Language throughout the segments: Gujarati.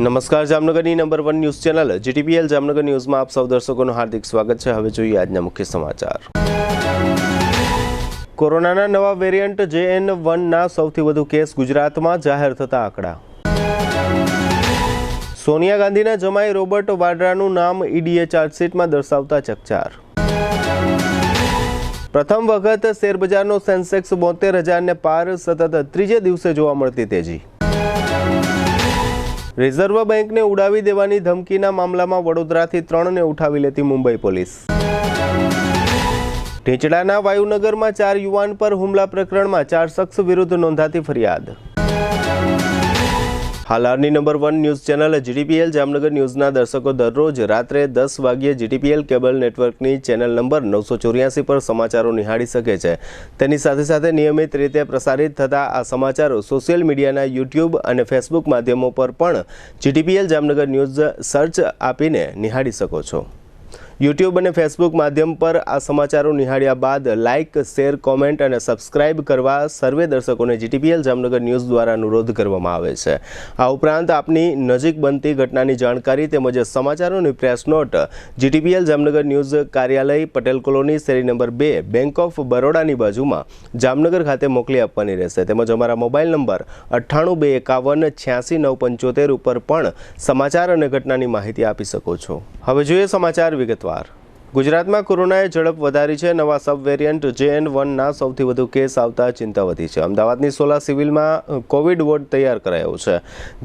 નમસ્કાર, જામનગરની number 1 news channel GTPL Jamnagar ન્યૂઝમાં આપ સૌ દર્શકોનું હાર્દિક સ્વાગત છે। હવે જોઈએ આજના મુખ્ય સમાચાર। કોરોનાના નવા વેરિયન્ટ JN1ના સૌથી વધુ કેસ ગુજરાતમાં જાહેર થતા આંકડા। સોનિયા ગાંધીના જમાઈ રોબર્ટ વાડ્રાનું નામ ઈડીએ ચાર્જશીટમાં દર્શાવતા ચકચાર। પ્રથમ વખત શેરબજારનો સેન્સેક્સ 72,000ને પાર, સતત ત્રીજે દિવસે જોવા મળતી તેજી। રિઝર્વ બેંકને ઉડાવી દેવાની ધમકીના મામલામાં વડોદરાથી 3ને ઉઠાવી લેતી મુંબઈ પોલીસ। ઢીંચડાના વાયુનગરમાં 4 યુવાન પર હુમલા પ્રકરણમાં 4 શખ્સ વિરુદ્ધ નોંધાતી ફરિયાદ। હાલની number 1 news channel GTPL Jamnagar ન્યૂઝના દર્શકો દરરોજ રાત્રે 10 વાગ્યે જીટીપીએલ કેબલ નેટવર્કની ચેનલ નંબર 984 પર સમાચારો નિહાળી શકે છે। તેની સાથે સાથે નિયમિત રીતે પ્રસારિત થતા આ સમાચારો સોશિયલ મીડિયાના યુટ્યુબ અને ફેસબુક માધ્યમો પર પણ જીટીપીએલ જામનગર ન્યૂઝ સર્ચ આપીને નિહાળી શકો છો। યુટ્યુબ અને ફેસબુક માધ્યમ પર આ સમાચારો નિહાળ્યા બાદ લાઇક, શેર, કોમેન્ટ અને સબસ્ક્રાઇબ કરવા સર્વે દર્શકોને જીટીપીએલ જામનગર ન્યૂઝ દ્વારા અનુરોધ કરવામાં આવે છે। આ ઉપરાંત આપની નજીક બનતી ઘટનાની જાણકારી તેમજ સમાચારોની press note GTPL Jamnagar news કાર્યાલય, પટેલ કોલોની, શેરી નંબર 2, બેંક ઓફ બરોડાની બાજુમાં જામનગર ખાતે મોકલી આપવાની રહેશે। તેમજ અમારા મોબાઈલ નંબર 9821586975 ઉપર પણ સમાચાર અને ઘટનાની માહિતી આપી શકો છો। હવે જોઈએ સમાચાર વિગતવાર। ગુજરાતમાં કોરોનાએ ઝડપ વધારી છે। નવા સબ વેરિયન્ટ JN1ના સૌથી વધુ કેસ આવતા ચિંતા વધી છે। અમદાવાદની સોલા સિવિલમાં કોવિડ વોર્ડ તૈયાર કરાયો છે,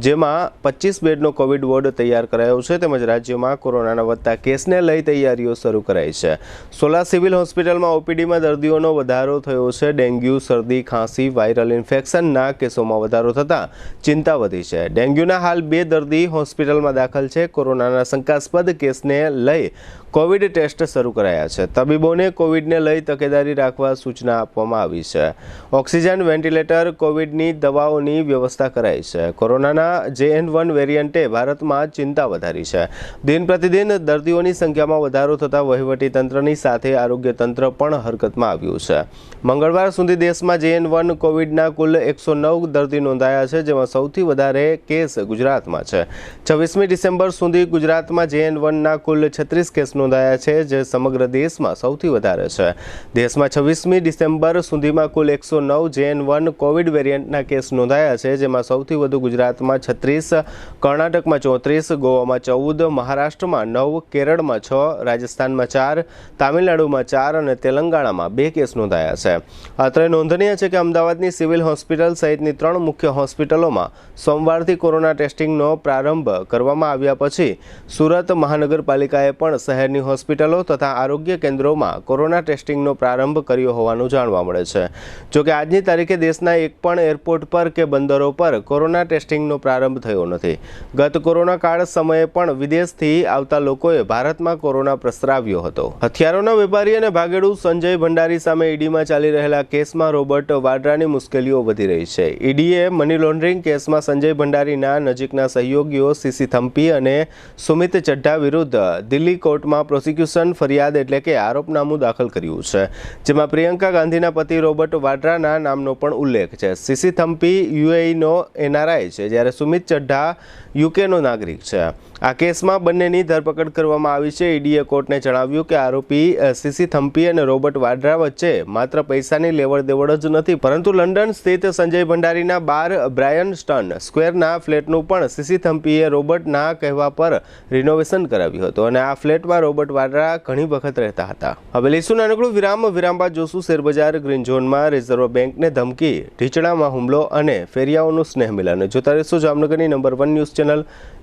જેમાં 25 બેડનો કોવિડ વોર્ડ તૈયાર કરાયો છે। તેમજ રાજ્યમાં કોરોનાના વધતા કેસને લઈ તૈયારીઓ શરૂ કરાઈ છે। સોલા સિવિલ હોસ્પિટલમાં ઓપીડીમાં દર્દીઓનો વધારો થયો છે। ડેન્ગ્યુ, શરદી, ખાંસી, વાયરલ ઇન્ફેક્શનના કેસોમાં વધારો થતાં ચિંતા વધી છે। ડેન્ગ્યુના હાલ 2 દર્દી હોસ્પિટલમાં દાખલ છે। કોરોનાના શંકાસ્પદ કેસને લઈ કોવિડ ટેસ્ટ શરૂ કરાયા છે। તબીબોને કોવિડને લઈ તકેદારી રાખવા સૂચના આપવામાં આવી છે। ઓક્સિજન, વેન્ટિલેટર, કોવિડની દવાઓની વ્યવસ્થા કરાઈ છે। કોરોનાના JN1 વેરિયન્ટે ભારતમાં ચિંતા વધારી છે। દિન પ્રતિદિન દર્દીઓની સંખ્યામાં વધારો થતાં વહીવટી તંત્રની સાથે આરોગ્ય તંત્ર પણ હરકતમાં આવ્યું છે। મંગળવાર સુધી દેશમાં JN1 કોવિડના કુલ 109 દર્દી નોંધાયા છે, જેમાં સૌથી વધારે કેસ ગુજરાતમાં છે। 26મી ડિસેમ્બર સુધી ગુજરાતમાં JN1ના કુલ 36 કેસ નોંધાયા છે, જે સમગ્ર દેશમાં સૌથી વધારે છે। દેશમાં 26મી ડિસેમ્બર સુધીમાં કુલ 109 JN1 કોવિડ વેરિયન્ટના કેસ નોંધાયા છે, જેમાં સૌથી વધુ ગુજરાતમાં 36, કર્ણાટકમાં 34, ગોવામાં 14, મહારાષ્ટ્રમાં 9, કેરળમાં 6, રાજસ્થાનમાં 4, તામિલનાડુમાં 4 અને તેલંગાણામાં 2 કેસ નોંધાયા છે। અત્રે નોંધનીય છે કે અમદાવાદની સિવિલ હોસ્પિટલ સહિતની 3 મુખ્ય હોસ્પિટલોમાં સોમવારથી કોરોના ટેસ્ટિંગનો પ્રારંભ કરવામાં આવ્યા પછી સુરત મહાનગરપાલિકાએ પણ શહેરની હોસ્પિટલો તથા આરોગ્ય કેન્દ્રોમાં કોરોના ટેસ્ટિંગનો પ્રારંભ કર્યો હોવાનું જાણવા મળે છે। જોકે આજની તારીખે દેશના એક પણ એરપોર્ટ પર કે બંદરો પર કોરોના ટેસ્ટિંગનો પ્રારંભ થયો નથી। ગત કોરોના કાળ સમયે પણ વિદેશથી આવતા લોકોએ ભારતમાં કોરોના પ્રસરાવ્યો હતો। હથિયારોના વેપારી અને ભાગેડુ સંજય ભંડારી સામે ઈડીમાં ચાલી રહેલા કેસમાં રોબર્ટ વાડ્રાની મુશ્કેલીઓ વધી રહી છે। ઈડીએ મની લોન્ડરિંગ કેસમાં સંજય ભંડારીના નજીકના સહયોગીઓ સીસી થમ્પી અને સુમિત ચઢ્ઢા વિરુદ્ધ દિલ્હી કોર્ટમાં પ્રોસિક્યુશન ફરિયાદ એટલે કે આરોપનામું દાખલ કર્યું છે, જેમાં પ્રિયંકા ગાંધીના પતિ રોબર્ટ વાડ્રાના નામનો પણ ઉલ્લેખ છે। સીસી થમ્પી યુએઈનો NRI છે, જ્યારે સુમિત ચઢ્ઢા યુકેનો નાગરિક છે। આ કેસમાં બંનેની ધરપકડ કરવામાં આવી છે। ઈડીએ કોર્ટને જણાવ્યું કે આરોપી સીસી થમ્પી અને રોબર્ટ વાડ્રા વચ્ચે માત્ર પૈસાની લેવડ દેવડ જ નથી, પરંતુ લંડન સ્થિત સંજય ભંડારીના 12 બ્રાયનસ્ટન સ્ક્વેરના ફ્લેટનું પણ સીસી થમ્પીએ રોબર્ટના કહેવા પર રિનોવેશન કરાવ્યું હતું અને આ ફ્લેટમાં રોબર્ટ વાડ્રા ઘણી વખત રહેતા હતા। હવે લઈશું નાનકડું વિરામ બાદ જોશું શેરબજાર ગ્રીન ઝોનમાં રિઝર્વ બેંકને ધમકી, ઢીંચડામાં હુમલો અને ફેરિયાઓનું સ્નેહ મિલન। જોતા રહેશો જામનગરની number 1 news channel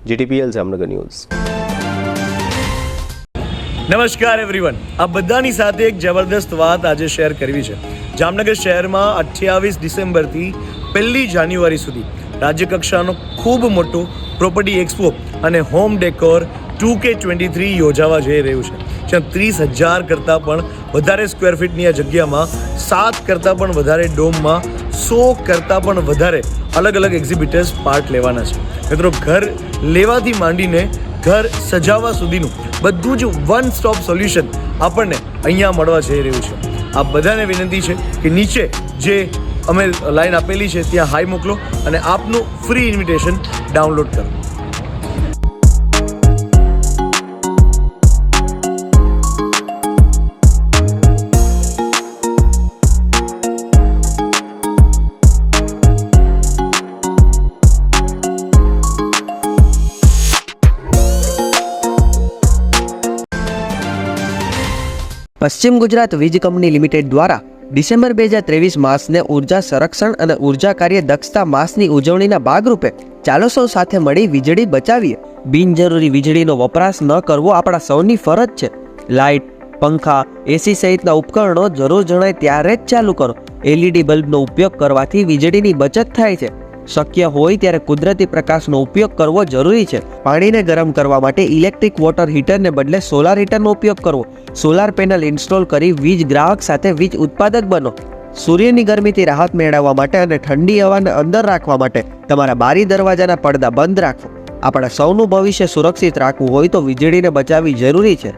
GTPL Jamnagar news. નમસ્કાર એવરીવન, આ બધાની સાથે એક જબરદસ્ત વાત આજે શેર કરવી છે। જામનગર શહેરમાં 28 ડિસેમ્બરથી 1 જાન્યુઆરી સુધી રાજ્યકક્ષાનો ખૂબ મોટો પ્રોપર્ટી એક્સપો અને હોમ ડેકોર 2K23 યોજાવા જઈ રહ્યું છે, જ્યાં 30,000 કરતાં પણ વધારે સ્ક્વેર ફીટની આ જગ્યામાં 7 કરતાં પણ વધારે ડોમમાં 100 કરતાં પણ વધારે અલગ અલગ એક્ઝિબિટર્સ પાર્ટ લેવાના છે। મિત્રો, ઘર લેવાથી માંડીને ઘર સજાવવા સુધીનું બધું જ વન સ્ટોપ સોલ્યુશન આપણને અહીંયા મળવા જઈ રહ્યું છે। આ બધાને વિનંતી છે કે નીચે જે અમે લાઈન આપેલી છે ત્યાં હાઈ મોકલો અને આપનું ફ્રી ઇન્વિટેશન ડાઉનલોડ કરો। પશ્ચિમ ગુજરાત વીજ કંપની લિમિટેડ દ્વારા ડિસેમ્બર 2023 માસને ઉર્જા સંરક્ષણ અને ઉર્જા કાર્ય દક્ષતા માસની ઉજવણીના ભાગરૂપે ચાલો સૌ સાથે મળી વીજળી બચાવીએ. બિનજરૂરી વીજળીનો વપરાશ ન કરવો આપણા સૌની ફરજ છે. લાઇટ, પંખા, એસી સહિતના ઉપકરણો જરૂર જણાય ત્યારે જ ચાલુ કરો. LED બલ્બનો ઉપયોગ કરવાથી વીજળીની બચત થાય છે. શક્ય હોય ત્યારે કુદરતી પ્રકાશનો ઉપયોગ કરવો જરૂરી છે. પાણીને ગરમ કરવા માટે ઇલેક્ટ્રિક વોટર હીટરને બદલે સોલાર હીટરનો ઉપયોગ કરવો. સોલાર પેનલ ઇન્સ્ટોલ કરી વીજ ગ્રાહક સાથે વીજ ઉત્પાદક બનો. સૂર્યની ગરમીથી રાહત મેળવવા માટે અને ઠંડી હવાને અંદર રાખવા માટે તમારા બારી દરવાજાના પડદા બંધ રાખવો. આપણા સૌનું ભવિષ્ય સુરક્ષિત રાખવું હોય તો વીજળીને બચાવવી જરૂરી છે.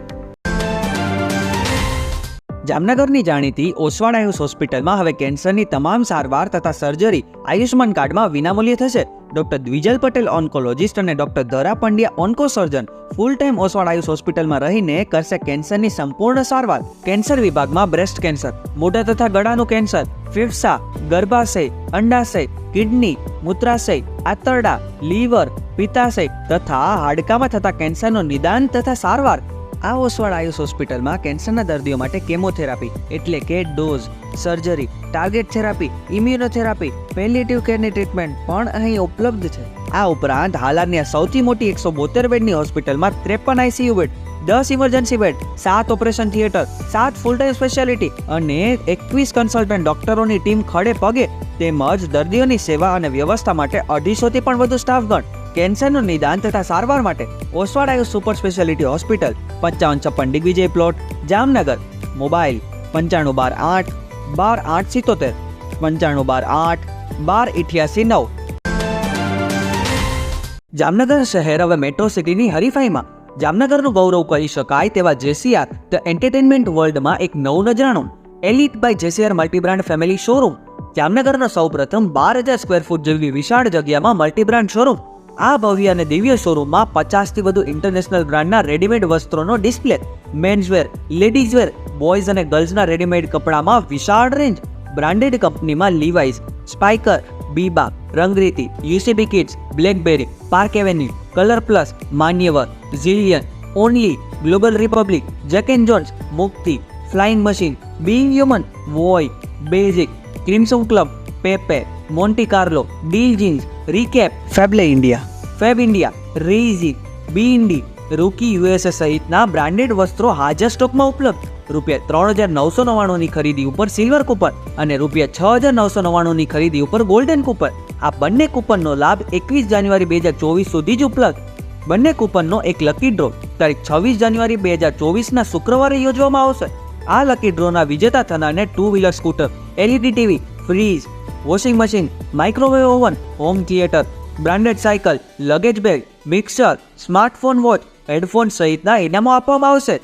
જામનગરની જાણીતી ઓસવાડ આયુષ હોસ્પિટલમાં હવે કેન્સરની તમામ સારવાર તથા સર્જરી આયુષ્માન કાર્ડમાં વિનામૂલ્યે થશે. ડોક્ટર દ્વિજલ પટેલ ઓન્કોલોજિસ્ટ અને ડોક્ટર ધરા પંડ્યા ઓન્કો સર્જન ફૂલ ટાઈમ ઓસવાડ આયુષ હોસ્પિટલમાં રહીને કરશે કેન્સરની સંપૂર્ણ સારવાર. કેન્સર વિભાગમાં બ્રેસ્ટ કેન્સર, મોઢા તથા ગળાનું કેન્સર, ફેફસા, ગર્ભાશય, અંડાશય, કિડની, મૂત્રાશય, આંતરડા, લીવર, પિત્તાશય તથા હાડકામાં થતા કેન્સરનું નિદાન તથા સારવાર. આ ઓસવાડ આયુષ હોસ્પિટલમાં કેન્સરના દર્દીઓ માટે કેમોથેરાપી એટલે કે dose, surgery, target therapy, immunotherapy, palliative કેરની ટ્રીટમેન્ટ પણ અહીં ઉપલબ્ધ છે. આ ઉપરાંત હાલની સૌથી મોટી 172 બેડની હોસ્પિટલમાં 53 ICU bed, 10 emergency bed, 7 operation theatre, 7 full time speciality અને 21 કન્સલ્ટન્ટ ડોક્ટરોની ટીમ ખડે પગે તેમજ દર્દીઓની સેવા અને વ્યવસ્થા માટે 250થી પણ વધુ સ્ટાફગણ. કેન્સરનું નિદાન તથા સારવાર માટે Oswal Ayush super speciality hospital, 5556 Digvijay plot, Jamnagar. Mobile 9512 8 12877 9512 8 12889. Jamnagar શહેર હવે મેટ્રો સિટીની હરીફાઈમાં. જામનગરનું ગૌરવ કરી શકાય તેવા JCR ધ એન્ટરટેનમેન્ટ વર્લ્ડમાં એક નવું નજરાણું. Elite by JCR multibrand family showroom. જામનગરનો સૌપ્રથમ 12,000 સ્ક્વેર ફૂટ જેવી વિશાળ જગ્યામાં મલ્ટીબ્રાન્ડ શોરૂમ. આ ભવ્ય અને દિવ્ય શોરૂમમાં 50થી વધુ ઇન્ટરનેશનલ બ્રાન્ડના રેડીમેડ વસ્ત્રોનો ડિસ્પ્લે, મેન્સવેર, લેડીઝવેર, બોયઝ અને ગર્લ્સના રેડીમેડ કપડામાં વિશાળ રેન્જ. બ્રાન્ડેડ કંપનીમાં Levi's, Spykar, Biba, Rangriti, UCB kids, Blackberry, Park Avenue, Colour Plus, Manyavar, Zillion, Only, Global Republic, Jack and Jones, Mukti, Flying Machine, Being Human, વોય, Basic, Crimson Club, Pepe, Monte Carlo, Deal Jeans, Recap, ફેબલે ઇન્ડિયા, ફેબ ઇન્ડિયા, રેઇઝી, બીઇન્ડી, રૂકી USA સહિતના બ્રાન્ડેડ વસ્ત્રો હાજર સ્ટોકમાં ઉપલબ્ધ. ₹3,999ની ખરીદી ઉપર સિલ્વર કૂપન અને ₹6,999ની ખરીદી ઉપર ગોલ્ડન કૂપન. આ બંને કૂપનનો લાભ 21 જાન્યુઆરી 2024 સુધી જ ઉપલબ્ધ. બંને કૂપનનો એક લકી ડ્રો તારીખ 26 જાન્યુઆરી 2024ના શુક્રવારે યોજવામાં આવશે. આ લકી ડ્રોના વિજેતા થનારને 2 wheeler scooter, LED TV, fridge, washing machine, microwave oven, home theatre, branded cycle, luggage bag, mixer, smartphone watch, headphone સહિતના ઇનામો આપવામાં આવશે.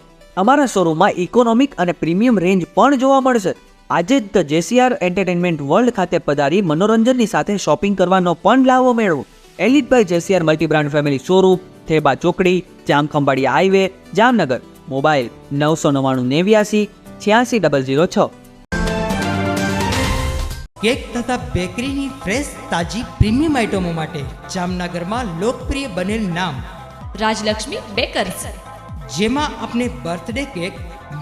અમારા શોરૂમમાં ઇકોનોમિક અને પ્રીમિયમ રેન્જ પણ જોવા મળશે. આજે જ ધ JCR એન્ટરટેનમેન્ટ વર્લ્ડ ખાતે પધારી મનોરંજનની સાથે શોપિંગ કરવાનો પણ લાવો મેળવો. Elite by JCR multibrand family showroom, Theba ચોકડી, Jamkhambhalia highway, Jamnagar. Mobile 999 86 006. Cake તથા બેકરીની ફ્રેશ તાજી પ્રીમિયમ આઇટમો માટે જામનગરમાં લોકપ્રિય બનેલ નામ રાજલક્ષ્મી બેકર્સ, જેમાં આપને birthday cake,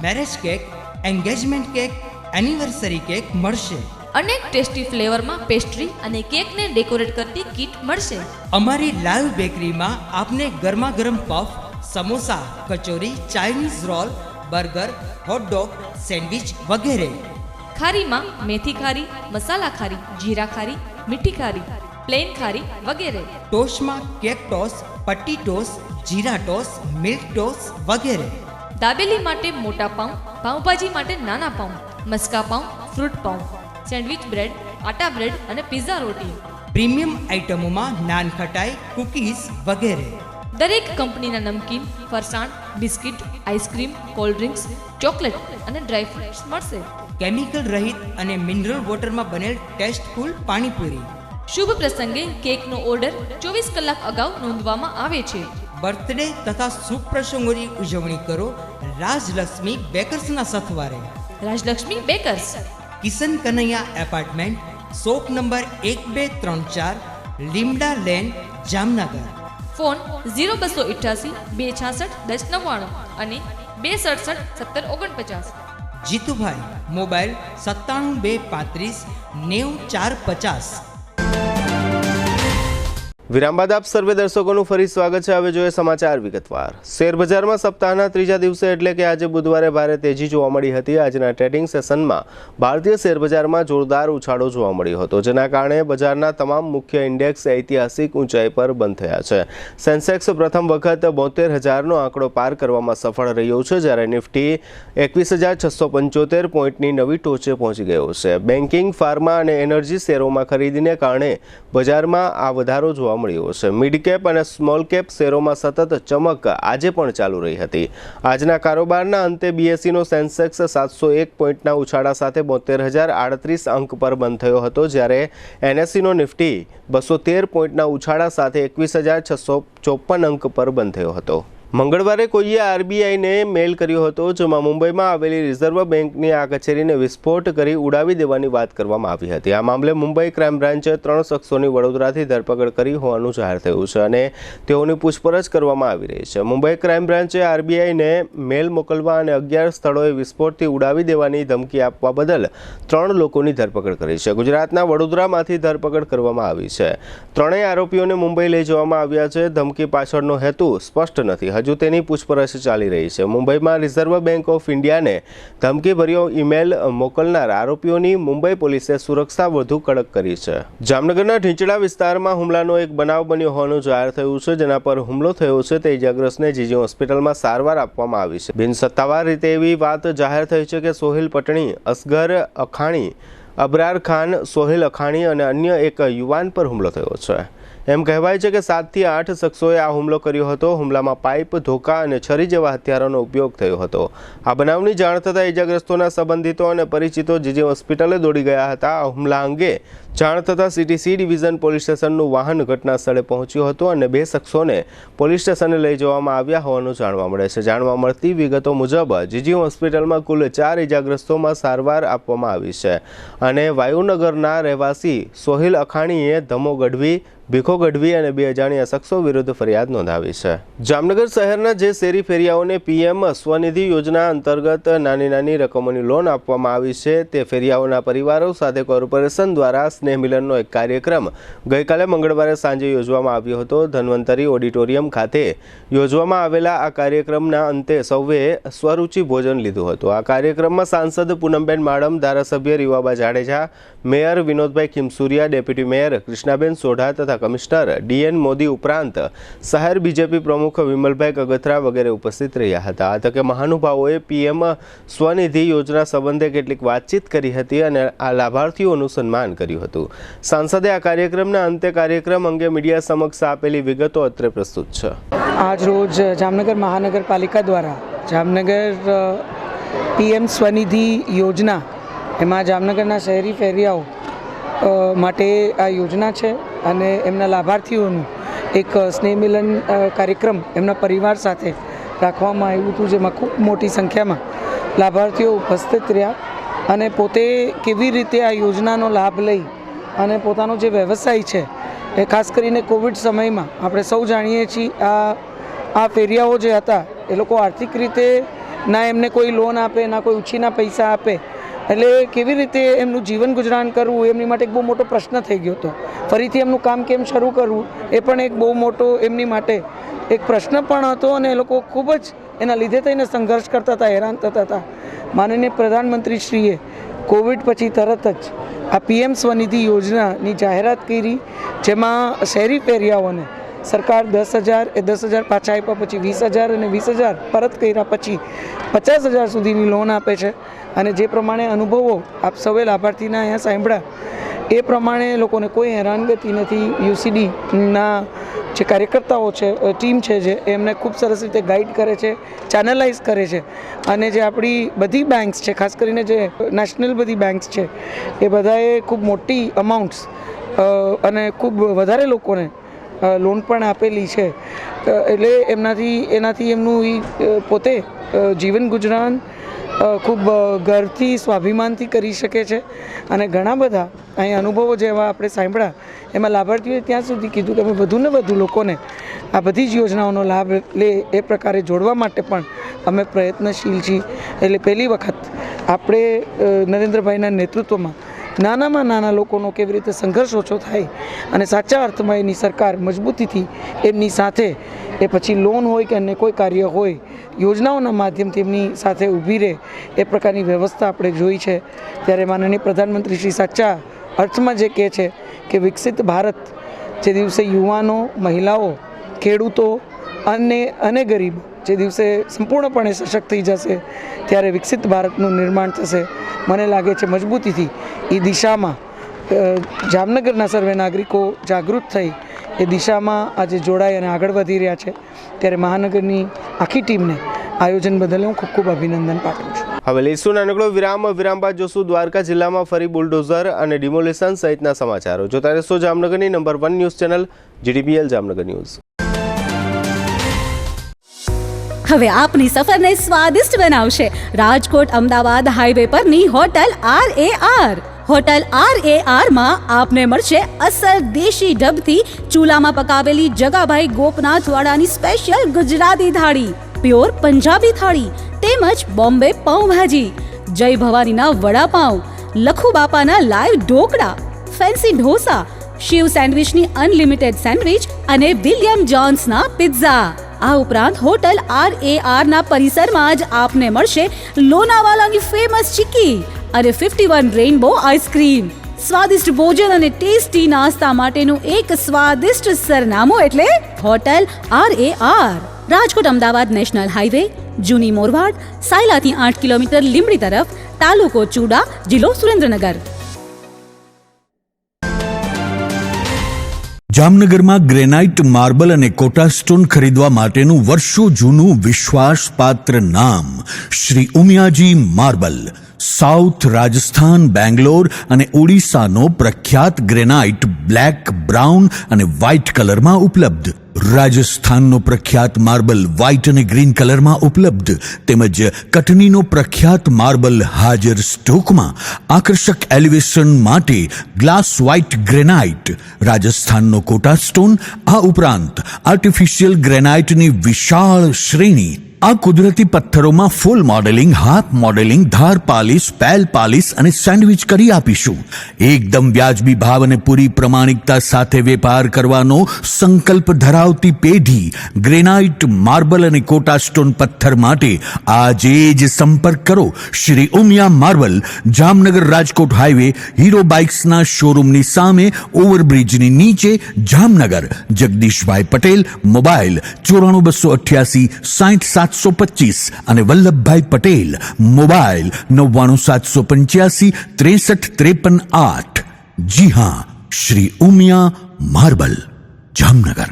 marriage cake, engagement cake, anniversary cake મળશે. અનેક ટેસ્ટી ફ્લેવરમાં પેસ્ટ્રી અને કેકને ડેકોરેટ કરતી કીટ મળશે. અમારી લાઈવ બેકરીમાં આપને ગરમા ગરમ puff, samosa, kachori, Chinese roll, burger, hot dog, sandwich વગેરે. ખારીમાં મેથી ખારી, મસાલા ખારી, જીરા ખારી, મીઠી ખારી, પ્લેન ખારી વગેરે. ટોસ્ટમાં કેક ટોસ, પટ્ટી ટોસ, જીરા ટોસ, મિલ્ક ટોસ વગેરે. દાબેલી માટે મોટા પાઉં, પાઉંભાજી માટે નાના પાઉં, મસ્કા પાઉં, ફ્રૂટ પાઉં, સેન્ડવિચ બ્રેડ, આટા બ્રેડ અને પિઝા રોટી. પ્રીમિયમ આઇટમોમાં નાન ખટાઈ, કૂકીઝ વગેરે. દરેક કંપનીના નમકીન, ફરસાણ, biscuit, ice cream, cold drinks, chocolate અને ડ્રાય ફ્રૂટ્સ મળશે. કેમિકલ રહિત અને મિનરલ વોટરમાં બનેલ ટેસ્ટફુલ પાણીપુરી. શુભ પ્રસંગે કેકનો ઓર્ડર 24 કલાક અગાઉ નોંધવામાં આવે છે. બર્થડે તથા શુભ પ્રસંગોની ઉજવણી કરો રાજલક્ષ્મી બેકર્સના સથવારે. Rajlakshmi bakers, Kishan Kanaiya apartment, shop number 1234, Limda lane, Jamnagar. Phone 0288 266 1099 અને 267 1749. જીતુભાઈ મોબાઈલ 97 વિરામ બાદ આપ સર્વે દર્શકોનું ફરી સ્વાગત છે. હવે જોઈએ સમાચાર વિગતવાર. શેરબજારમાં સપ્તાહના ત્રીજા દિવસે એટલે કે આજે બુધવારે ભારે તેજી જોવા મળી હતી. આજના ટ્રેડિંગ સેશનમાં ભારતીય શેરબજારમાં જોરદાર ઉછાળો જોવા મળ્યો હતો, જેના કારણે બજારના તમામ મુખ્ય ઇન્ડેક્સ ઐતિહાસિક ઊંચાઈ પર બંધ થયા છે. સેન્સેક્સ પ્રથમ વખત 72,000નો આંકડો પાર કરવામાં સફળ રહ્યો છે, જ્યારે નિફ્ટી 21,675 પોઈન્ટની નવી ટોચે પહોંચી ગયો છે. બેન્કિંગ, ફાર્મા અને એનર્જી શેરોમાં ખરીદીને કારણે બજારમાં આ વધારો જોવા મળ્યો છે. મિડ કેપ અને સ્મોલ કેપ શેરોમાં સતત ચમક આજે પણ ચાલુ રહી હતી. આજના કારોબારના અંતે બીએસઈનો સેન્સેક્સ 701 પોઈન્ટના ઉછાળા સાથે 72,038 અંક પર બંધ થયો હતો, જ્યારે એનએસઈનો નિફ્ટી 213 પોઈન્ટના ઉછાળા સાથે 21,654 અંક પર બંધ થયો હતો. મંગળવારે કોઈએ આરબીઆઈને મેલ કર્યો હતો, જેમાં મુંબઈમાં આવેલી રિઝર્વ બેંકની આ કચેરીને વિસ્ફોટ કરી ઉડાવી દેવાની વાત કરવામાં આવી હતી. આ મામલે મુંબઈ ક્રાઇમ બ્રાન્ચે 3 શખ્સોની વડોદરાથી ધરપકડ કરી હોવાનું જાહેર થયું છે અને તેઓની પૂછપરછ કરવામાં આવી રહી છે. મુંબઈ ક્રાઇમ બ્રાન્ચે આરબીઆઈને મેલ મોકલવા અને 11 સ્થળોએ વિસ્ફોટથી ઉડાવી દેવાની ધમકી આપવા બદલ 3 લોકોની ધરપકડ કરી છે. ગુજરાતના વડોદરામાંથી ધરપકડ કરવામાં આવી છે. ત્રણેય આરોપીઓને મુંબઈ લઈ જવામાં આવ્યા છે. ધમકી પાછળનો હેતુ સ્પષ્ટ નથી. હજુ તેની પૂછપરછ ચાલી રહી છે. મુંબઈમાં રિઝર્વ બેંક ઓફ ઇન્ડિયાને ધમકીભર્યો ઈમેલ મોકલનાર આરોપીઓની મુંબઈ પોલીસે સુરક્ષા વધુ કડક કરી છે. જામનગરના ઢીંચડા વિસ્તારમાં હુમલાનો એક બનાવ બન્યો હોવાનું જાહેર થયું છે, જેના પર હુમલો થયો છે તે ઇજાગ્રસ્તને જીજી હોસ્પિટલમાં સારવાર આપવામાં આવી છે. બિનસત્તાવાર રીતે એવી વાત જાહેર થઈ છે કે સોહિલ પટણી, અસગર અખાણી, અબરાર ખાન, સોહિલ અખાણી અને અન્ય એક યુવાન પર હુમલો થયો છે. એમ કહેવાય છે કે 7 થી 8 શખ્સોએ આ હુમલો કર્યો હતો. હુમલામાં પાઇપ, ધોકા અને છરી જેવા હથિયારોનો ઉપયોગ થયો હતો. આ બનાવની જાણ થતાં ઇજાગ્રસ્તોના સંબંધિતો અને પરિચિતો જીજી હોસ્પિટલે દોડી ગયા હતા. આ હુમલા અંગે જાણ થતાં સીટીસી ડિવિઝન પોલીસ સ્ટેશનનું વાહન ઘટના સ્થળે પહોંચ્યું હતું અને 2 શખ્સોને પોલીસ સ્ટેશને લઈ જવામાં આવ્યા હોવાનું જાણવા મળે છે. જાણવા મળતી વિગતો મુજબ જીજી હોસ્પિટલમાં કુલ 4 ઇજાગ્રસ્તોમાં સારવાર આપવામાં આવી છે અને વાયુનગરના રહેવાસી સોહિલ અખાણીએ ધમો ગઢવી, ભીખો ગઢવી અને 2 અજાણ્યા શખ્સો વિરુદ્ધ ફરિયાદ નોંધાવી છે. જામનગર શહેરના જે શેરી ફેરિયાઓને પીએમ સ્વનિધિ યોજના અંતર્ગત નાની રકમોની લોન આપવામાં આવી છે, તે ફેરિયાઓના પરિવારો સાથે કોર્પોરેશન દ્વારા સ્નેહ મિલનનો એક કાર્યક્રમ ગઈકાલે મંગળવારે સાંજે યોજવામાં આવ્યો હતો. ધન્વંતરી ઓડિટોરિયમ ખાતે યોજવામાં આવેલા આ કાર્યક્રમના અંતે સૌએ સ્વરૂચિ ભોજન લીધું હતું. આ કાર્યક્રમમાં સાંસદ પૂનમબેન માડમ, ધારાસભ્ય Rivaba Jadeja, mayor Vinodbhai Khimsuriya, deputy mayor Krishnaben Sodha તથા કમિશનર ડીએન મોદી ઉપરાંત શહેર બીજેપી પ્રમુખ વિમલભાઈ કગથરા વગેરે ઉપસ્થિત રહ્યા હતા. આ તકે મહાનુભાવોએ પીએમ સ્વનિધિ યોજના સંબંધે કેટલીક વાતચીત કરી હતી અને આ લાભાર્થીઓનું સન્માન કર્યું હતું. સાંસદે આ કાર્યક્રમના અંતે કાર્યક્રમ અંગે મીડિયા સમક્ષ આપેલી વિગતો અત્રે પ્રસ્તુત છે. આજ રોજ જામનગર મહાનગરપાલિકા દ્વારા જામનગર પીએમ સ્વનિધિ યોજના, એમાં જામનગરના શહેરી ફેરિયાઓ માટે આ યોજના છે અને એમના લાભાર્થીઓનું એક સ્નેહ મિલન કાર્યક્રમ એમના પરિવાર સાથે રાખવામાં આવ્યું હતું, જેમાં ખૂબ મોટી સંખ્યામાં લાભાર્થીઓ ઉપસ્થિત રહ્યા અને પોતે કેવી રીતે આ યોજનાનો લાભ લઈ અને પોતાનો જે વ્યવસાય છે એ ખાસ કરીને કોવિડ સમયમાં આપણે સૌ જાણીએ છીએ આ ફેરિયાઓ જે હતા એ લોકો આર્થિક રીતે ના એમને કોઈ લોન આપે, ના કોઈ ઉછીના પૈસા આપે, એટલે કેવી રીતે એમનું જીવન ગુજરાન કરવું એમની માટે એક બહુ મોટો પ્રશ્ન થઈ ગયો હતો. ફરીથી એમનું કામ કેમ શરૂ કરવું એ પણ એક બહુ મોટો એમની માટે એક પ્રશ્ન પણ હતો અને એ લોકો ખૂબ જ એના લીધે થઈને સંઘર્ષ કરતા હતા, હેરાન થતા હતા. માનનીય પ્રધાનમંત્રીશ્રીએ કોવિડ પછી તરત જ આ પીએમ સ્વનિધિ યોજનાની જાહેરાત કરી, જેમાં શહેરી ફેરિયાઓને સરકાર 10,000 એ 10,000 પાછા આપ્યા, પછી 20,000 અને 20,000 પરત કર્યા પછી 50,000 સુધીની લોન આપે છે. અને જે પ્રમાણે અનુભવો આપ સૌએ લાભાર્થીના અહીંયા સાંભળ્યા એ પ્રમાણે લોકોને કોઈ હેરાનગતિ નથી. યુસીડીના જે કાર્યકર્તાઓ છે, ટીમ છે જે એમને ખૂબ સરસ રીતે ગાઈડ કરે છે, ચેનલાઇઝ કરે છે અને જે આપણી બધી બેન્ક્સ છે, ખાસ કરીને જે નેશનલ બધી બેન્ક્સ છે, એ બધાએ ખૂબ મોટી અમાઉન્ટ્સ અને ખૂબ વધારે લોકોને લોન પણ આપેલી છે. એટલે એનાથી એમનું પોતે જીવન ગુજરાન ખૂબ ગર્વથી, સ્વાભિમાનથી કરી શકે છે. અને ઘણા બધા અહીં અનુભવો જેવા આપણે સાંભળ્યા, એમાં લાભાર્થીઓએ ત્યાં સુધી કીધું કે અમે વધુને વધુ લોકોને આ બધી જ યોજનાઓનો લાભ લે એ પ્રકારે જોડવા માટે પણ અમે પ્રયત્નશીલ છીએ. એટલે પહેલી વખત આપણે નરેન્દ્રભાઈના નેતૃત્વમાં નાનામાં નાના લોકોનો કેવી રીતે સંઘર્ષ ઓછો થાય અને સાચા અર્થમાં એની સરકાર મજબૂતીથી એમની સાથે એ પછી લોન હોય કે અન્ય કોઈ કાર્ય હોય યોજનાઓના માધ્યમથી એમની સાથે ઊભી રહે એ પ્રકારની વ્યવસ્થા આપણે જોઈ છે. ત્યારે માનનીય પ્રધાનમંત્રી શ્રી સાચા અર્થમાં જે કહે છે કે વિકસિત ભારત જે દિવસે યુવાનો, મહિલાઓ, ખેડૂતો અને ગરીબ જે દિવસે સંપૂર્ણપણે સશક્ત થઈ જશે ત્યારે વિકસિત ભારતનું નિર્માણ થશે. મને લાગે છે મજબૂતીથી એ દિશામાં જામનગરના સર્વે નાગરિકો જાગૃત થઈ એ દિશામાં આજે જોડાઈ અને આગળ વધી રહ્યા છે. ત્યારે મહાનગરની આખી ટીમને આયોજન બદલ હું ખૂબ ખૂબ અભિનંદન પાઠવું છું. હવે લઈશું નાનકડો વિરામ બાદ જોશું દ્વારકા જિલ્લામાં ફરી બુલડોઝર અને ડિમોલિશન સહિતના સમાચારો. જોતા રહેશો જામનગરની number 1 news channel GDPL Jamnagar news. હવે આપની સફરને સ્વાદિષ્ટ બનાવશે રાજકોટ અમદાવાદ હાઈવે પરની હોટલ RAR. હોટલ RAR માં આપને મળશે અસલ દેશી ઢબથી ચૂલામાં પકાવેલી જગાભાઈ ગોપનાથવાડાની સ્પેશિયલ ગુજરાતી થાળી, પ્યોર પંજાબી થાળી તેમજ બોમ્બે પાઉંભાજી, જય ભવાનીના વડાપાઉં, લખુ બાપાના લાઈવ ઢોકળા, ફેન્સી ઢોસા, શિવ સેન્ડવિચની અનલિમિટેડ સેન્ડવિચ અને વિલિયમ જોન્સના પિઝા. આ ઉપરાંત હોટલ RAR ના પરિસરમાં જ આપને મળશે લોનાવાલાની ફેમસ ચીકી અને 51 રેઇનબો આઈસ્ક્રીમ. સ્વાદિષ્ટ ભોજન અને ટેસ્ટી નાસ્તા માટેનું એક સ્વાદિષ્ટ સરનામું એટલે hotel RAR. Rajkot Ahmedabad national highway, જૂની મોરવાડ, સાયલાથી 8 કિલોમીટર લીંબડી તરફ, તાલુકો ચૂડા, જિલ્લો સુરેન્દ્રનગર. જામનગરમાં ગ્રેનાઇટ, માર્બલ અને કોટા સ્ટોન ખરીદવા માટેનું વર્ષો જૂનું વિશ્વાસપાત્ર નામ શ્રી ઉમિયાજી માર્બલ. સાઉથ રાજસ્થાન, બેંગ્લોર અને ઓડિશાનો પ્રખ્યાત ગ્રેનાઇટ બ્લેક, બ્રાઉન અને વ્હાઇટ કલરમાં ઉપલબ્ધ. રાજસ્થાનનો પ્રખ્યાત માર્બલ વ્હાઇટ અને ગ્રીન કલરમાં ઉપલબ્ધ તેમજ કટનીનો પ્રખ્યાત માર્બલ હાજર સ્ટોકમાં. આકર્ષક એલિવેશન માટે ગ્લાસ વ્હાઇટ ગ્રેનાઇટ, રાજસ્થાનનો કોટા સ્ટોન, આ ઉપરાંત આર્ટિફિશિયલ ગ્રેનાઇટની વિશાળ શ્રેણી. આ કુદરતી પથ્થરોમાં ફૂલ મોડેલિંગ, હાફ મોડેલિંગ, ધાર પાલિશ, પેલ પાલિશ અને સેન્ડવિચ કરી આપીશું. એકદમ વ્યાજબી ભાવ અને પૂરી પ્રમાણિકતા સાથે વેપાર કરવાનો સંકલ્પ ધરાવતી પેઢી ગ્રેનાઇટ, માર્બલ અને કોટા સ્ટોન પથ્થર માટે આજે જ સંપર્ક કરો Shri Umiya marble, Jamnagar Rajkot highway, Hero બાઇક્સના શોરૂમની સામે, ઓવરબ્રિજની નીચે, જામનગર. જગદીશભાઈ પટેલ, મોબાઈલ 94 288 60 725 અને વલ્લભભાઈ પટેલ, મોબાઈલ 99 785 63 53 8. જી હા, શ્રી ઉમિયા માર્બલ, જામનગર.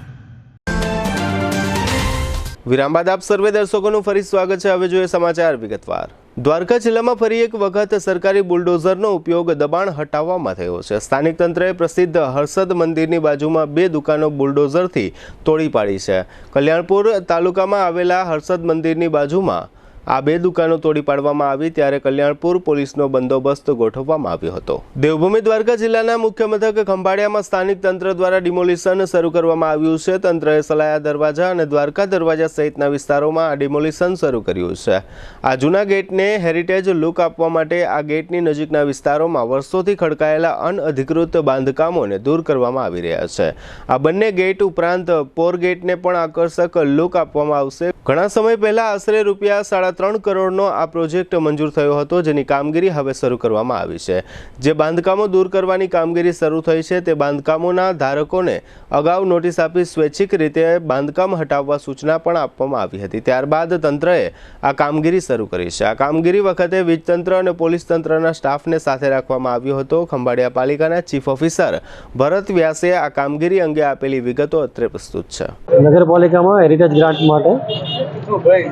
વિરામ બાદ આપ સર્વે દર્શકોનું ફરી સ્વાગત છે. હવે જોઈએ સમાચાર વિગતવાર. દ્વારકા જિલ્લામાં ફરી એક વખત સરકારી બુલડોઝરનો ઉપયોગ દબાણ હટાવવામાં થયો છે. સ્થાનિક તંત્રએ પ્રસિદ્ધ હર્ષદ મંદિરની બાજુમાં 2 દુકાનો બુલડોઝરથી તોડી પાડી છે. કલ્યાણપુર તાલુકામાં આવેલા હર્ષદ મંદિરની બાજુમાં આ 2 દુકાનો તોડી પાડવામાં આવી ત્યારે કલ્યાણપુર પોલીસનો બંદોબસ્ત ગોઠવવામાં આવ્યો હતો. દેવભૂમિ દ્વારકા જિલ્લાના મુખ્ય મથક ખંભાળિયામાં સ્થાનિક તંત્ર દ્વારા ડિમોલિશન શરૂ કરવામાં આવ્યું છે. તંત્રએ સલાયા દરવાજા અને દ્વારકા દરવાજા સહિતના વિસ્તારોમાં આ ડિમોલિશન શરૂ કર્યું છે. આ જૂના ગેટને હેરિટેજ લુક આપવા માટે આ ગેટની નજીકના વિસ્તારોમાં વર્ષોથી ખડકાયેલા અનઅધિકૃત બાંધકામોને દૂર કરવામાં આવી રહ્યા છે. આ બંને ગેટ ઉપરાંત પોર ગેટને પણ આકર્ષક લુક આપવામાં આવશે. ઘણા સમય પહેલા આશરે ₹3.5 કરોડનો આ પ્રોજેક્ટ મંજૂર થયો હતો, જેની કામગીરી હવે શરૂ કરવામાં આવી છે. જે બાંધકામો દૂર કરવાની કામગીરી શરૂ થઈ છે તે બાંધકામોના ધારકોને અગાઉ નોટિસ આપી સ્વૈચ્છિક રીતે બાંધકામ હટાવવા સૂચના પણ આપવામાં આવી હતી. ત્યારબાદ તંત્રએ આ કામગીરી શરૂ કરી છે. આ કામગીરી વખતે વીજતંત્ર અને પોલીસ તંત્રના સ્ટાફને સાથે રાખવામાં આવ્યો હતો. ખંભાળિયા પાલિકાના ચીફ ઓફિસર ભરત વ્યાસે આ કામગીરી અંગે આપેલી વિગતો અત્રે પ્રસ્તુત છે. નગરપાલિકામાં હેરિટેજ ગ્રાન્ટ માટે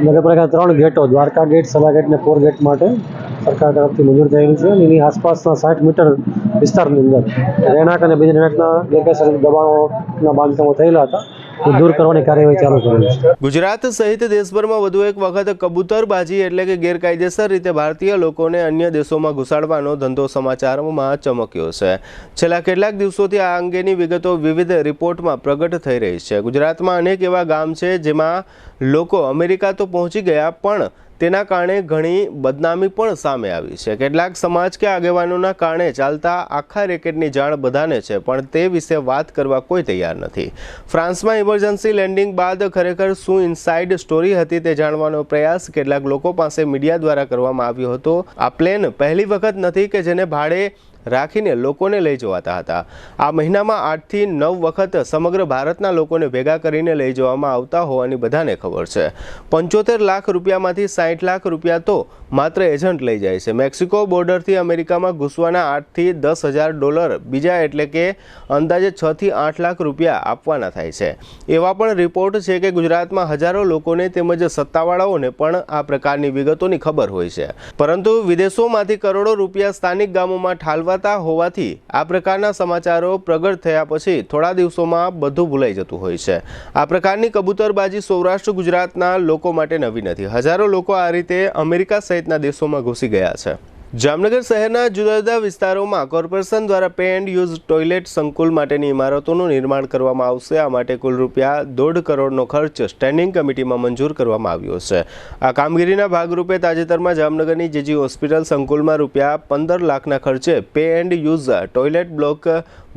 નગરપાલિકા 3 ગેટો, દ્વારકા ગેટ, સલા ગેટ અને પોર ગેટ માટે સરકાર તરફથી મંજૂર થયેલું છે. એની આસપાસના 60 મીટર વિસ્તારની અંદર રહેણાંક અને બિન રહેણાંકના ગેરકાયદેસર દબાણોના બાંધકામો થયેલા હતા, એ દૂર કરવાની કાર્યવાહી ચાલુ કરેલી છે. ગુજરાત સહિત દેશભરમાં વધુ એક વખત કબૂતરબાજી એટલે કે ગેરકાયદેસર રીતે ભારતીય લોકોને અન્ય દેશોમાં ઘુસાડવાનો ધંધો સમાચારોમાં ચમક્યો છે. છેલ્લા કેટલાક દિવસોથી આ અંગેની વિગતો વિવિધ રિપોર્ટમાં પ્રગટ થઈ રહી છે. ગુજરાતમાં અનેક એવા ગામ છે જેમાં લોકો અમેરિકા તો પહોંચી ગયા પણ તેના કારણે ઘણી બદનામી પણ સામે આવી છે. કેટલાક સમાજ કે આગેવાનોના કારણે ચાલતા આખા રેકેટની જાણ બધાને છે, પણ તે વિશે વાત કરવા કોઈ તૈયાર નથી. ફ્રાન્સમાં ઇમરજન્સી લેન્ડિંગ બાદ ખરેખર શું ઇનસાઇડ સ્ટોરી હતી તે જાણવાનો પ્રયાસ કેટલાક લોકો પાસે મીડિયા દ્વારા કરવામાં આવ્યો હતો. આ પ્લેન પહેલી વખત નથી કે જેને ભાડે રાખીને લોકોને લઈ જવાતા હતા. આ મહિનામાં 8 થી 9 વખત સમગ્ર ભારતના લોકોને ભેગા કરીને લઈ જવામાં આવતા હોવાની બધાને ખબર છે. 75 લાખ રૂપિયામાંથી 60 લાખ રૂપિયા તો માત્ર એજન્ટ લઈ જાય છે. મેક્સિકો બોર્ડરથી અમેરિકામાં ઘૂસવાના 8 થી 10,000 ડોલર બીજા એટલે કે અંદાજે 6 થી 8 લાખ રૂપિયા આપવાના થાય છે. એવા પણ રિપોર્ટ છે કે ગુજરાતમાં હજારો લોકોને તેમજ સત્તાવાળાઓને પણ આ પ્રકારની વિગતોની ખબર હોય છે, પરંતુ વિદેશોમાંથી કરોડો રૂપિયા સ્થાનિક ગામોમાં ઠાલવાતા હોવાથી આ પ્રકારના સમાચારો પ્રગટ થયા પછી થોડા દિવસોમાં બધું ભૂલાઈ જતું હોય છે. આ પ્રકારની કબૂતરબાજી સૌરાષ્ટ્ર ગુજરાતના લોકો માટે નવી નથી. હજારો લોકો આ રીતે અમેરિકા સહિતના દેશોમાં ઘૂસી ગયા છે. જામનગર શહેરના જુદા જુદા વિસ્તારોમાં કોર્પોરેશન દ્વારા પે એન્ડ યુઝ ટોયલેટ સંકુલ માટેની ઇમારતોનું નિર્માણ કરવામાં આવશે. આ માટે કુલ રૂપિયા 1.5 કરોડનો ખર્ચ સ્ટેન્ડિંગ કમિટીમાં મંજૂર કરવામાં આવ્યો છે. આ કામગીરીના ભાગરૂપે તાજેતરમાં જામનગરની જેજી હોસ્પિટલ સંકુલમાં રૂપિયા 15 લાખના ખર્ચે pay and use toilet block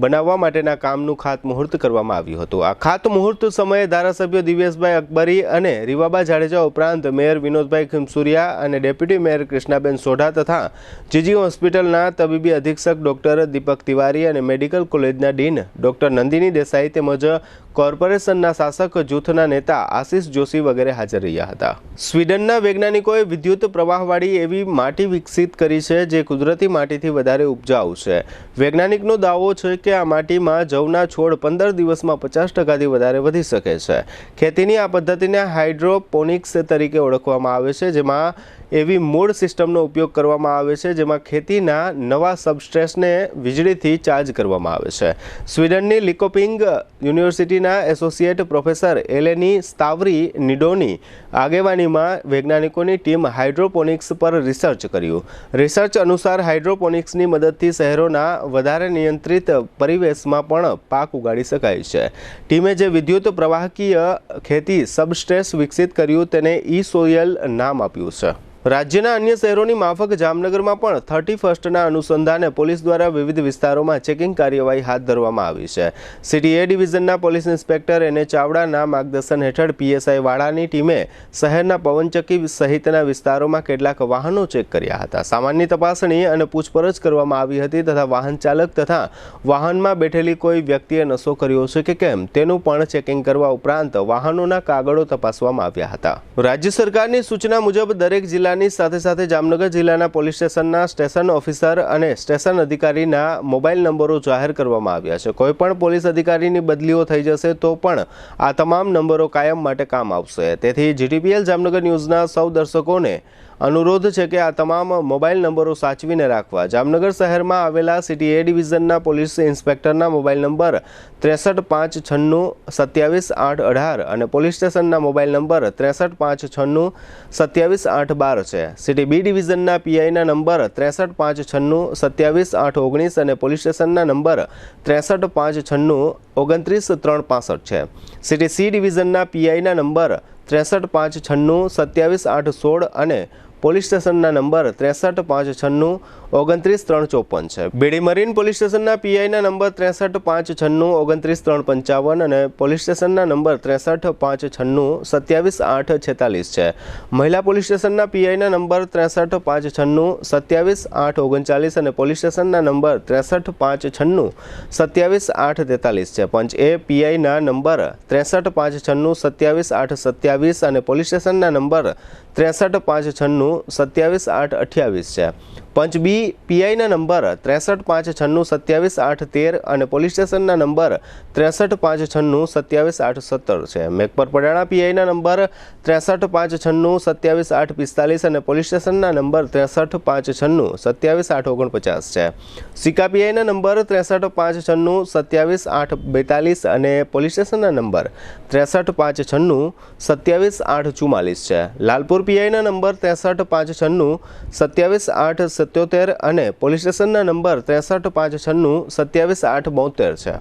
બનાવવા માટેના કામનું ખાતમુહૂર્ત કરવામાં આવ્યું હતું. આ ખાતમુહૂર્ત સમયે ધારાસભ્ય દિવેશભાઈ અકબરી અને રીવાબા જાડેજા ઉપરાંત મેયર વિનોદભાઈ ખીમસુરિયા અને ડેપ્યુટી મેયર કૃષ્ણાબેન સોઢા તથા જીજી હોસ્પિટલના તબીબી અધિક્ષક ડોક્ટર દીપક તિવારી અને મેડિકલ કોલેજના ડીન ડોક્ટર નંદિની દેસાઈ તેમજ કોર્પોરેશનના શાસક જૂથના નેતા આશિષ જોશી વગેરે હાજર રહ્યા હતા. સ્વીડનના વૈજ્ઞાનિકોએ વિદ્યુત પ્રવાહવાળી એવી માટી વિકસિત કરી છે જે કુદરતી માટીથી વધારે ઉપજાઉ છે. વૈજ્ઞાનિકનો દાવો છે કે આ માટીમાં જવના છોડ 15 દિવસમાં 50%થી વધારે વધી શકે છે. ખેતીની આ પદ્ધતિને હાઇડ્રોપોનિક્સ તરીકે ઓળખવામાં આવે છે, જેમાં એવી મૂળ સિસ્ટમનો ઉપયોગ કરવામાં આવે છે જેમાં ખેતીના નવા સબસ્ટ્રેસને વીજળીથી ચાર્જ કરવામાં આવે છે. સ્વીડનની લિકોપિંગ યુનિવર્સિટીના એસોસિએટ પ્રોફેસર એલેની સ્તાવરી નિડોની આગેવાનીમાં વૈજ્ઞાનિકોની ટીમ હાઇડ્રોપોનિક્સ પર રિસર્ચ કર્યું. રિસર્ચ અનુસાર હાઇડ્રોપોનિક્સની મદદથી શહેરોના વધારે નિયંત્રિત પરિવેશમાં પણ પાક ઉગાડી શકાય છે. ટીમે જે વિદ્યુત પ્રવાહકીય ખેતી સબસ્ટ્રેસ વિકસિત કર્યું તેને ઈ સોયલ નામ આપ્યું છે. રાજ્યના અન્ય શહેરોની માફક જામનગરમાં પણ 31ના અનુસંધાને પોલીસ દ્વારા વિવિધ વિસ્તારોમાં ચેકિંગ કાર્યવાહી હાથ ધરવામાં આવી છે. સિટી એ ડિવિઝનના પોલીસ ઇન્સ્પેક્ટર એને ચાવડાના માર્ગદર્શન હેઠળ પીએસઆઈ વાળાની ટીમે શહેરના પવનચક્કી સહિતના વિસ્તારોમાં કેટલાક વાહનો ચેક કર્યા હતા. સામાન્ય તપાસણી અને પૂછપરછ કરવામાં આવી હતી તથા વાહન ચાલક તથા વાહનમાં બેઠેલી કોઈ વ્યક્તિએ નશો કર્યો છે કે કેમ તેનું પણ ચેકિંગ કરવા ઉપરાંત વાહનોના કાગળો તપાસવામાં આવ્યા હતા. રાજ્ય સરકારની સૂચના મુજબ દરેક જિલ્લા સાથે સાથે જામનગર જિલ્લાના પોલીસ સ્ટેશનના સ્ટેશન ઓફિસર અને સ્ટેશન અધિકારીના મોબાઈલ નંબરો જાહેર કરવામાં આવ્યા છે. કોઈ પણ પોલીસ અધિકારીની બદલીઓ થઈ જશે તો પણ આ તમામ નંબરો કાયમ માટે કામ આવશે. તેથી જીટીપીએલ જામનગર ન્યૂઝના સૌ દર્શકોને અનુરોધ છે કે આ તમામ મોબાઈલ નંબરો સાચવીને રાખવા. જામનગર શહેરમાં આવેલા સિટી એ ડિવિઝનના પોલીસ ઇન્સ્પેક્ટરના મોબાઈલ નંબર 6356972818 અને પોલીસ સ્ટેશનના મોબાઈલ નંબર 6356972812 છે. સિટી બી ડિવિઝનના પીઆઈના નંબર 6356972819 અને પોલીસ સ્ટેશનના નંબર 6356969365 છે. સિટી સી ડિવિઝનના પીઆઈના નંબર 6356972816 અને પોલીસ સ્ટેશનના નંબર 6356969354 છે. બેડી મરીન પોલીસ સ્ટેશનના પીઆઈના નંબર 6356969355 અને પોલીસ સ્ટેશનના નંબર 6356962746 છે. મહિલા પોલીસ સ્ટેશનના પીઆઈના નંબર 6356962739 અને પોલીસ સ્ટેશનના નંબર 6356962743 છે. પંચ એ પીઆઈના નંબર 6356962727 અને પોલીસ સ્ટેશનના નંબર 6356962728 છે. પંચ બી પીઆઈના નંબર 6356962713 અને પોલીસ સ્ટેશનના નંબર 6356962717 છે. મેઘપર પડાણા પીઆઈના નંબર 6356962745 અને પોલીસ સ્ટેશનના નંબર 6356962749 છે. સિકા પીઆઈના નંબર 6356962742 અને પોલીસ સ્ટેશનના નંબર 6356962744 છે. લાલપુર પીઆઈના નંબર 6356962777 અને પોલીસ સ્ટેશનના નંબર 6356962772 છે.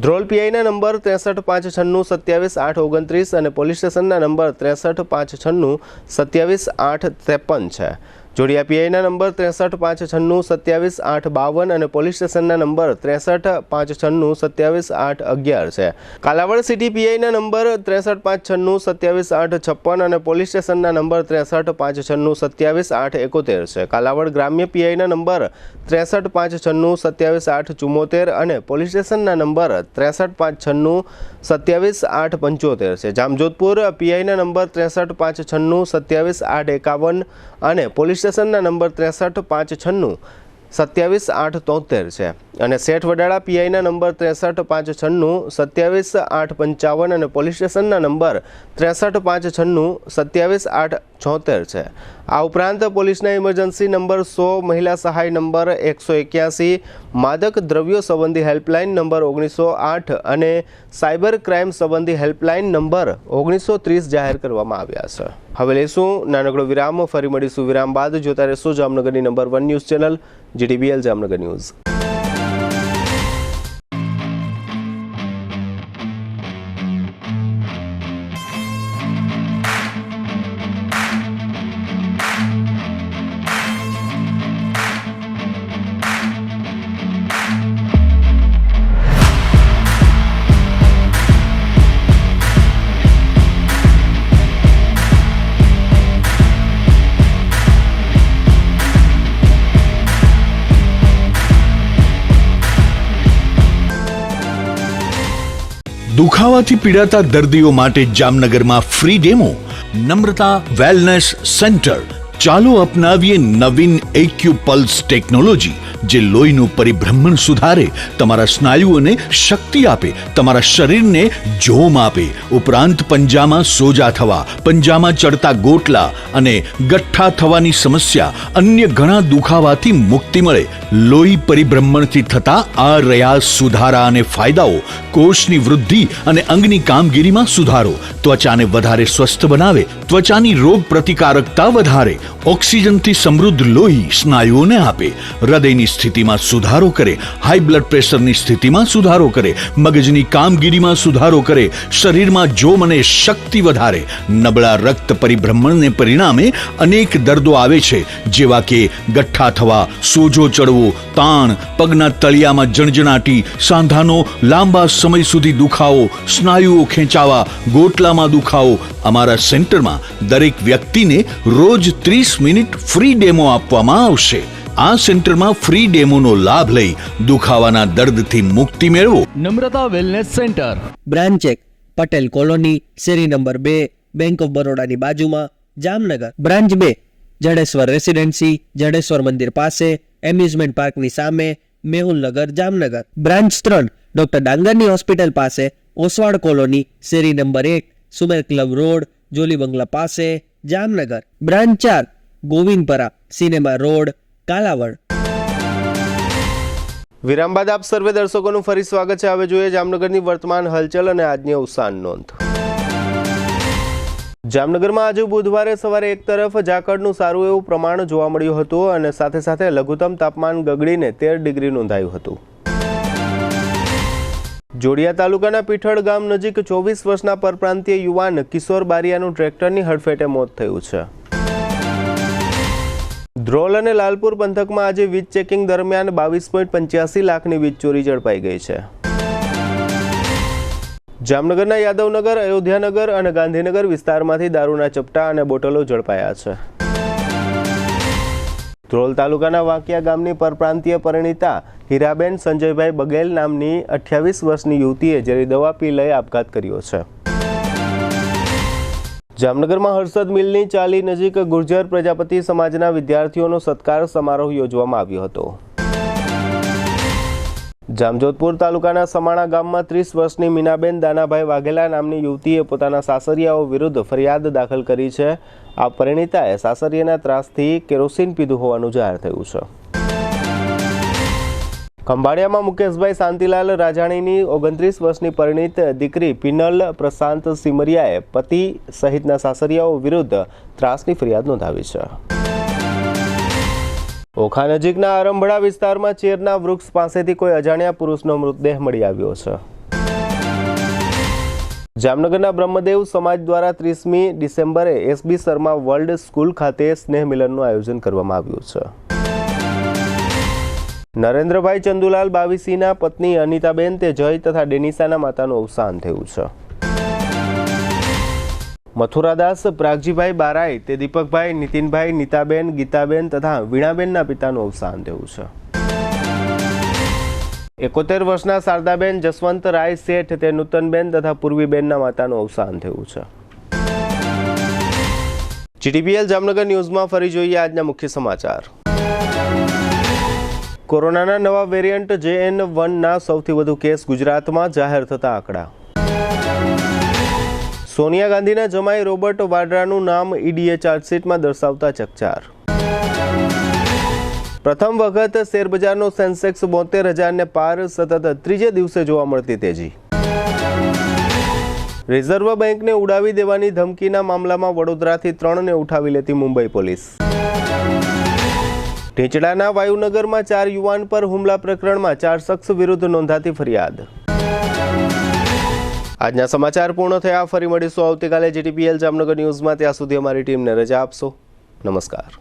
ધ્રોલ પીઆઈના નંબર 63 596 27 8 29 અને પોલીસ સ્ટેશનના નંબર 63 596 27 8 53 છે. જોડિયા પીઆઈના નંબર 63 596 27 8 52 અને પોલીસ સ્ટેશનના નંબર 63 596 27 8 11 છે. કાલાવડ સિટી પીઆઈના નંબર 63 596 27 8 56 અને પોલીસ સ્ટેશનના નંબર 63 596 27 8 71 છે. કાલાવડ ગ્રામ્ય પીઆઈના નંબર 63 596 27 8 74 અને પોલીસ સ્ટેશનના નંબર 63 596 27 8 75 છે. જામજોધપુર પીઆઈના નંબર 63 596 27 8 51 અને પોલીસ સ્ટેશનના નંબર 63 596 27 8 73 છે. અને શેઠ વડાળા પીઆઈના નંબર 63 596 27 8 55 અને પોલીસ સ્ટેશનના નંબર 63 596 27 8 76 છે. આ ઉપરાંત પોલીસના ઇમરજન્સી નંબર 100, મહિલા સહાય નંબર 181, માદક દ્રવ્યો સંબંધી હેલ્પલાઇન નંબર 1908 અને સાયબર ક્રાઇમ સંબંધી હેલ્પલાઇન નંબર 1930 જાહેર કરવામાં આવ્યા છે. હવે લઈશું નાનકડો વિરામ. ફરી મળીશું વિરામ બાદ. જોતા રહેશો જામનગરની number 1 news channel GTBL Jamnagar news. દુખાવાથી પીડાતા દર્દીઓ માટે જામનગરમાં free demo. Namrata wellness centre. ચાલો અપનાવીએ નવીન એક્યુ પલ્સ ટેકનોલોજી, જે લોહીનું પરિભ્રમણ સુધારે, તમારા સ્નાયુઓને શક્તિ આપે, તમારા શરીરને જોમ આપે. ઉપરાંત પંજામાં સોજા થવા, પંજામાં ચડતા ગોટલા અને ગઠ્ઠા થવાની સમસ્યા, અન્ય ઘણા દુખાવાથી મુક્તિ મળે. લોહી પરિભ્રમણથી થતા આ રહ્યા સુધારા અને ફાયદાઓ. કોષની વૃદ્ધિ અને અંગની કામગીરીમાં સુધારો, ત્વચાને વધારે સ્વસ્થ બનાવે, ત્વચાની રોગ પ્રતિકારકતા વધારે, ઓક્સિજનથી સમૃદ્ધ લોહી સ્નાયુઓને આપે, હૃદયની સ્થિતિમાં સુધારો કરે, હાઈ બ્લડ પ્રેશરની સ્થિતિમાં સુધારો કરે, મગજની કામગીરીમાં સુધારો કરે, શરીરમાં જોમ અને શક્તિ વધારે. નબળા રક્ત પરિભ્રમણને પરિણામે અનેક દર્દો આવે છે, જેવા કે ગઠ્ઠા થવા, સોજો ચડવો, તાણ, પગના તળિયામાં જણજણાટી, સાંધાનો લાંબા સમય સુધી દુખાવો, સ્નાયુઓ ખેંચાવા, ગોટલામાં દુખાવો. અમારા સેન્ટરમાં દરેક વ્યક્તિને રોજ 30 મિનિટ ફ્રી ડેમો આપવામાં આવશે. આ સેન્ટરમાં ફ્રી ડેમોનો લાભ લઈ દુખાવાના દર્દથી મુક્તિ મેળવો. Namrata wellness centre, branch 1 Patel colony, શેરી નંબર 2, બેંક ઓફ બરોડાની બાજુમાં, જામનગર. બ્રાન્ચ 2 જડેશ્વર રેસિડેન્સી, જડેશ્વર મંદિર પાસે, એમ્યુઝમેન્ટ પાર્કની સામે, મેહુલનગર, જામનગર. બ્રાન્ચ 3 ડોક્ટર ડાંગરની હોસ્પિટલ પાસે, ઓસવાડ કોલોની, શેરી number 1, Sumer club road, jolly bungalow પાસે, Jamnagar. Branch 4 Govindpara, cinema road, Kalavad. વિરામ બાદ આપ સર્વે દર્શકોનું ફરી સ્વાગત છે. હવે જોઈએ જામનગરની વર્તમાન હલચલ અને આજની અવસાન નોંધ. જામનગરમાં આજે બુધવારે સવારે એક તરફ ઝાકળનું સારું એવું પ્રમાણ જોવા મળ્યું હતું અને સાથે સાથે લઘુત્તમ તાપમાન ગગડીને 13 ડિગ્રી નોંધાયું હતું. જોડિયા તાલુકાના પીઠળ ગામ નજીક 24 વર્ષના પરપ્રાંતીય યુવાન કિશોર બારિયાનું ટ્રેક્ટરની હડફેટે મોત થયું છે. ધ્રોલ અને લાલપુર પંથકમાં આજે વીજ ચેકિંગ દરમિયાન 22.85 લાખની વીજ ચોરી ઝડપાઈ ગઈ છે. જામનગરના યાદવનગર, અયોધ્યાનગર અને ગાંધીનગર વિસ્તારમાંથી દારૂના ચપટા અને બોટલો ઝડપાયા છે. ધ્રોલ તાલુકાના વાંકિયા ગામની પરપ્રાંતીય પરિણીતા હીરાબેન સંજયભાઈ બગેલ નામની 28 વર્ષની યુવતીએ ઝેરી દવા પી લઈ આપઘાત કર્યો છે. જામનગરમાં હર્ષદ મિલની ચાલી નજીક ગુર્જર પ્રજાપતિ સમાજના વિદ્યાર્થીઓનો સત્કાર સમારોહ યોજવામાં આવ્યો હતો. જામજોધપુર તાલુકાના સમાણા ગામમાં 30 વર્ષની મીનાબેન દાનાભાઈ વાઘેલા નામની યુવતીએ પોતાના સાસરિયાઓ વિરુદ્ધ ફરિયાદ દાખલ કરી છે. આ પરિણીતાએ સાસરિયાના ત્રાસથી કેરોસીન પીધું હોવાનું જાહેર થયું છે. ખંભાળિયામાં મુકેશભાઈ શાંતિલાલ રાજાણીની 29 વર્ષની પરિણીત દીકરી પિનલ પ્રશાંત સિમરિયાએ પતિ સહિતના સાસરિયાઓ વિરુદ્ધ ત્રાસની ફરિયાદ નોંધાવી છે. ઓખા નજીકના આરંભડા વિસ્તારમાં ચેરના વૃક્ષ પાસેથી કોઈ અજાણ્યા પુરુષનો મૃતદેહ મળી આવ્યો છે. જામનગરના બ્રહ્મદેવ સમાજ દ્વારા 30મી ડિસેમ્બરે એસબી શર્મા વર્લ્ડ સ્કૂલ ખાતે સ્નેહ મિલનનું આયોજન કરવામાં આવ્યું છે. નરેન્દ્રભાઈ ચંદુલાલ બાવીસીના પત્ની અનિતાબેન તે જય તથા ડેનિસાના માતાનું અવસાન થયું છે. મથુરાદાસ પ્રાગજીભાઈ બારાઈ તે દીપકભાઈ, નીતિનભાઈ, નીતાબેન, ગીતાબેન તથા વીણાબેનના પિતાનું અવસાન થયું છે. 71 વર્ષના શારદાબેન જસવંત રાય શેઠ તે નૂતનબેન તથા પૂર્વીબેનના માતાનું અવસાન થયું છે. જીટીપીએલ જામનગર ન્યૂઝમાં ફરી જોઈએ આજના મુખ્ય સમાચાર. કોરોનાના નવા વેરિયન્ટ JN1ના સૌથી વધુ કેસ ગુજરાતમાં જાહેર થતા આંકડા. સોનિયા ગાંધીના જમાઈ રોબર્ટ વાડ્રાનું નામ ઈડીએ ચાર્જશીટમાં દર્શાવતા ચકચાર. પ્રથમ વખત શેરબજારનો સેન્સેક્સ 72,000ને પાર, સતત ત્રીજે દિવસે જોવા મળતી તેજી. રિઝર્વ બેંકને ઉડાવી દેવાની ધમકીના મામલામાં વડોદરાથી 3ને ઉઠાવી લેતી મુંબઈ પોલીસ. ઢીંચડાના વાયુનગરમાં 4 યુવાન પર હુમલા પ્રકરણમાં 4 શખ્સ વિરુદ્ધ નોંધાતી ફરિયાદ. આજના સમાચાર પૂર્ણ થયા. ફરી મળીશું આવતીકાલે જીટીપીએલ જામનગર ન્યૂઝમાં. ત્યાં સુધી અમારી ટીમને રજા આપશો. નમસ્કાર.